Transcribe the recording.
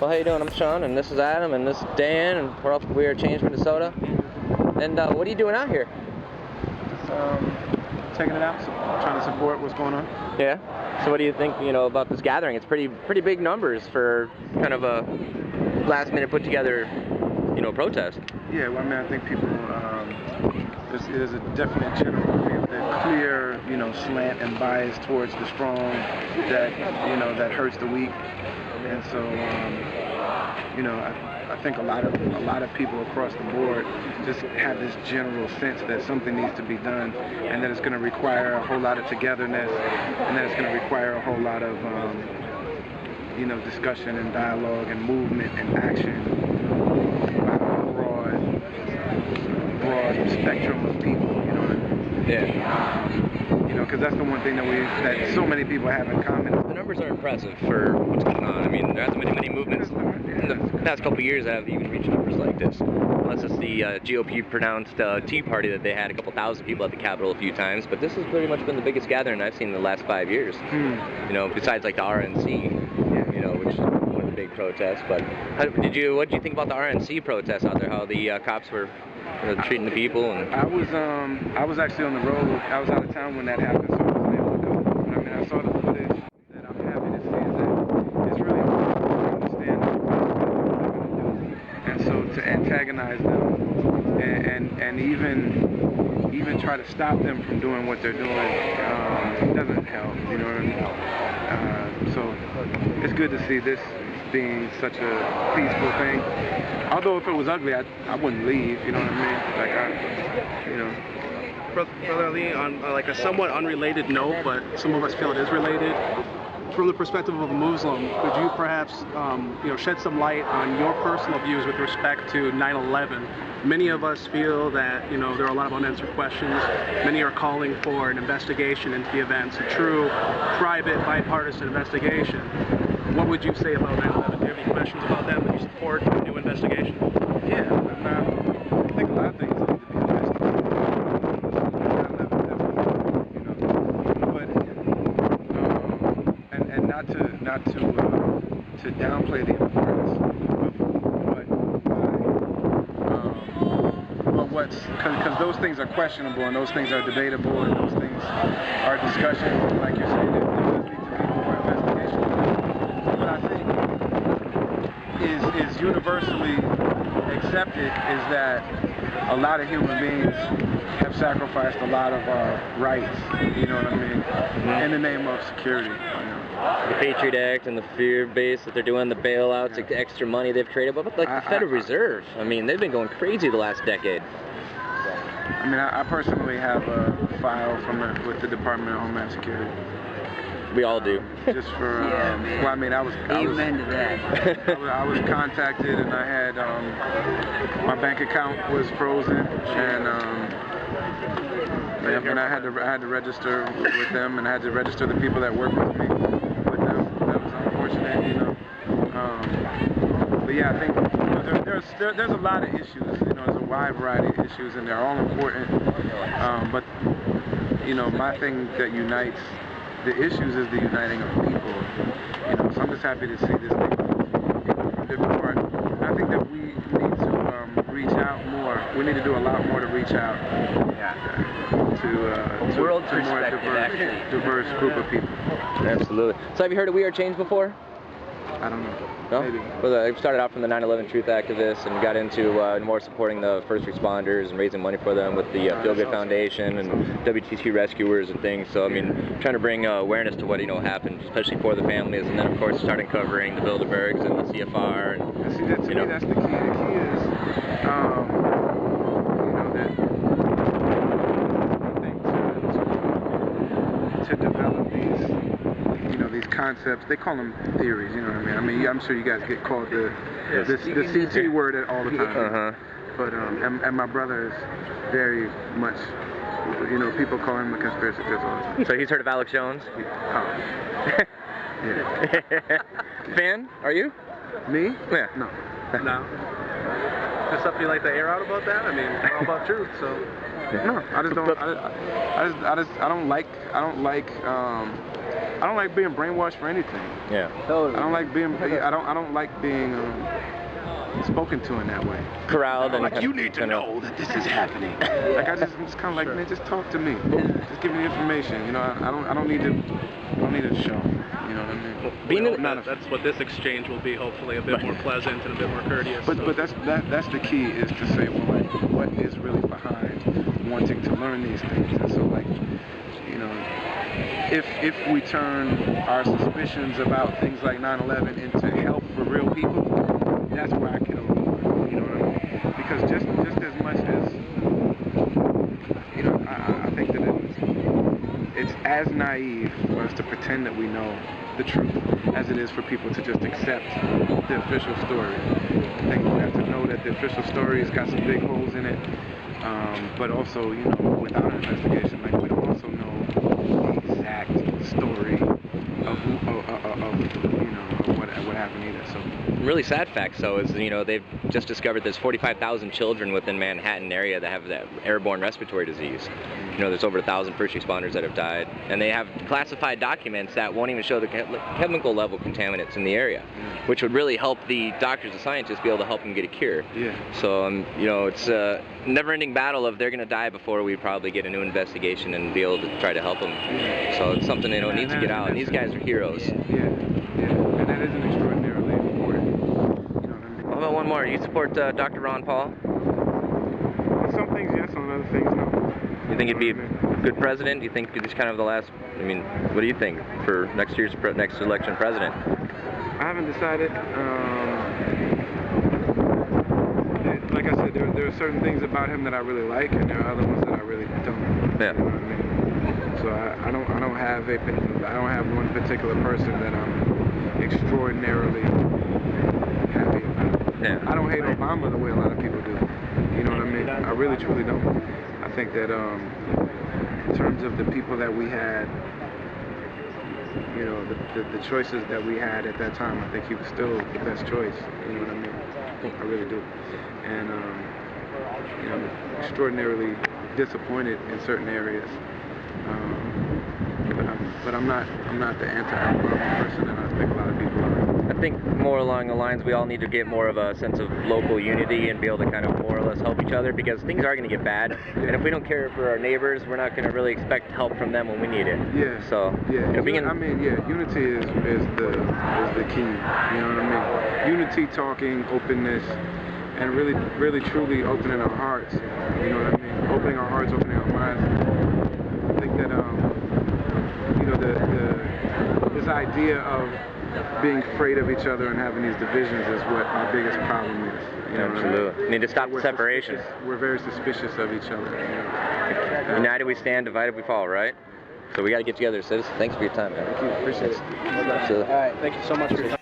Well, how you doing? I'm Sean, and this is Adam, and this is Dan, and we're off We Are Change, Minnesota. And what are you doing out here? Just taking it out, so trying to support what's going on. Yeah. So what do you think, about this gathering? It's pretty big numbers for kind of a last-minute put-together, protest. Yeah, well, I mean, I think people, there's a definite general clear, slant and bias towards the strong that, that hurts the weak. And so, I think a lot of people across the board just have this general sense that something needs to be done, and that it's going to require a whole lot of togetherness, and that it's going to require a whole lot of, discussion and dialogue and movement and action by a broad spectrum of people. Yeah. Because that's the one thing that so many people have in common. The numbers are impressive for what's going on. I mean, there hasn't been many movements in the past couple of years that have even reached numbers like this. Unless it's the GOP pronounced Tea Party that they had a couple thousand people at the Capitol a few times, but this has pretty much been the biggest gathering I've seen in the last 5 years. Besides like the RNC, which is one of the big protests. But what did you think about the RNC protests out there? How the cops were treating the people? And I was actually on the road. I was out of town when that happened, so I wasn't able to go. But I mean, I saw the footage. That I'm happy to see is that it's really important to understand what they're going to do, and so to antagonize them and even try to stop them from doing what they're doing doesn't help. You know what I mean? So it's good to see this being such a peaceful thing. Although if it was ugly, I wouldn't leave. You know what I mean? Brother Ali, on like a somewhat unrelated note, but some of us feel it is related. From the perspective of a Muslim, could you perhaps, shed some light on your personal views with respect to 9/11? Many of us feel that, there are a lot of unanswered questions. Many are calling for an investigation into the events, a true, private, bipartisan investigation. What would you say about 9/11? Do you have any questions about that? Would you support a new investigation? Yeah, I think a lot of things need to be investigated. 9/11 definitely, but and not to downplay the importance of what's because those things are questionable and those things are debatable and those things are discussion. Like you're saying, there does need to be more investigation. What I think is universally accepted is that a lot of human beings have sacrificed a lot of our rights, you know what I mean, in the name of security. The Patriot Act and the fear base that they're doing, the bailouts, the extra money they've created, but like the Federal Reserve, I mean, they've been going crazy the last decade. I mean, I personally have a file with the Department of Homeland Security. We all do. Just for, well, I mean, I was contacted, and I had, my bank account was frozen, and I had to register with them, and I had to register the people that work with me with them. That was unfortunate, But yeah, I think there's a lot of issues. There's a wide variety of issues, and they're all important. But my thing that unites the issues is the uniting of people. So I'm just happy to see this thing from different parts. And I think that we need to reach out more. We need to do a lot more to reach out to a more diverse group of people. Absolutely. So have you heard of We Are Change before? I don't know. No? Maybe. Well, I started out from the 9/11 Truth activists and got into more supporting the first responders and raising money for them with the Feel Good Foundation and WTC rescuers and things. So, I mean, trying to bring awareness to what, happened, especially for the families. And then, of course, starting covering the Bilderbergs and the CFR. And, see, to me, that's the key. The key is, to develop these concepts. They call them theories, you know what I mean? I'm sure you guys get called the CT word all the time. But and my brother is very much, people call him a conspiracy theorist all the time. So he's heard of Alex Jones? Yeah. Fan? Are you? Me? Yeah. No. No. There's something you like to air out about that? I mean, we're all about truth, so. No, I just don't. I don't like I don't like being brainwashed for anything. Yeah. I don't like being spoken to in that way. Corralled and Like, you need to know that this is happening. Like, I'm just kind of like, man, just talk to me. Just give me the information. You know, I don't need to show. You know what I mean? That's what this exchange will be. Hopefully, a bit more pleasant and a bit more courteous. But that's the key, is to say, well, like, what is really behind wanting to learn these things. And so, like, you know, if we turn our suspicions about things like 9/11 into help for real people, that's where I get a little more. You know what I mean? Because just as much as, you know, I think that it's as naive for us to pretend that we know the truth as it is for people to just accept the official story. I think we have to know that the official story has got some big holes in it, but also, you know, without an investigation, like, we don't also know the exact story of what happened either. So. Really sad fact, though, is, you know, they've just discovered there's 45,000 children within Manhattan area that have that airborne respiratory disease. You know, there's over 1,000 first responders that have died, and they have classified documents that won't even show the chemical level contaminants in the area, which would really help the doctors and scientists be able to help them get a cure. Yeah. So, you know, it's a never-ending battle of they're going to die before we probably get a new investigation and be able to try to help them. So it's something, you know, needs to get out, and these guys are heroes. Yeah, and that isn't extraordinarily important. You know what I mean? How about one more? You support Dr. Ron Paul? On some things, yes. On other things, no. You think he'd be a good president? Do you think he's kind of the last? I mean, what do you think for next year's next election president? I haven't decided. Like I said, there are certain things about him that I really like, and there are other ones that I really don't. Yeah. You know what I mean? So I don't have one particular person that I'm extraordinarily happy about. Yeah. I don't hate Obama the way a lot of people do. You know what I mean? I really truly don't. I think that in terms of the people that we had, you know, the choices that we had at that time, I think he was still the best choice. You know what I mean? I really do. And you know, I'm extraordinarily disappointed in certain areas. But I'm not the anti-Obama person that I think a lot of people are. I think more along the lines we all need to get more of a sense of local unity and be able to kind of more or less help each other, because things are going to get bad, and if we don't care for our neighbors, we're not going to really expect help from them when we need it. Yeah. So yeah, you know, I mean, yeah, unity is the key. You know what I mean? Unity, talking, openness, and really truly opening our hearts. You know what I mean? Opening our hearts, opening our minds. I think that you know, this idea of being afraid of each other and having these divisions is what our biggest problem is. You know absolutely. what I mean? Need to stop the separation. We're very suspicious of each other. You know? United we stand, divided we fall, right? So we got to get together. So thanks for your time, man. Thank you. Appreciate it. Absolutely. All right. Thank you so much for your time.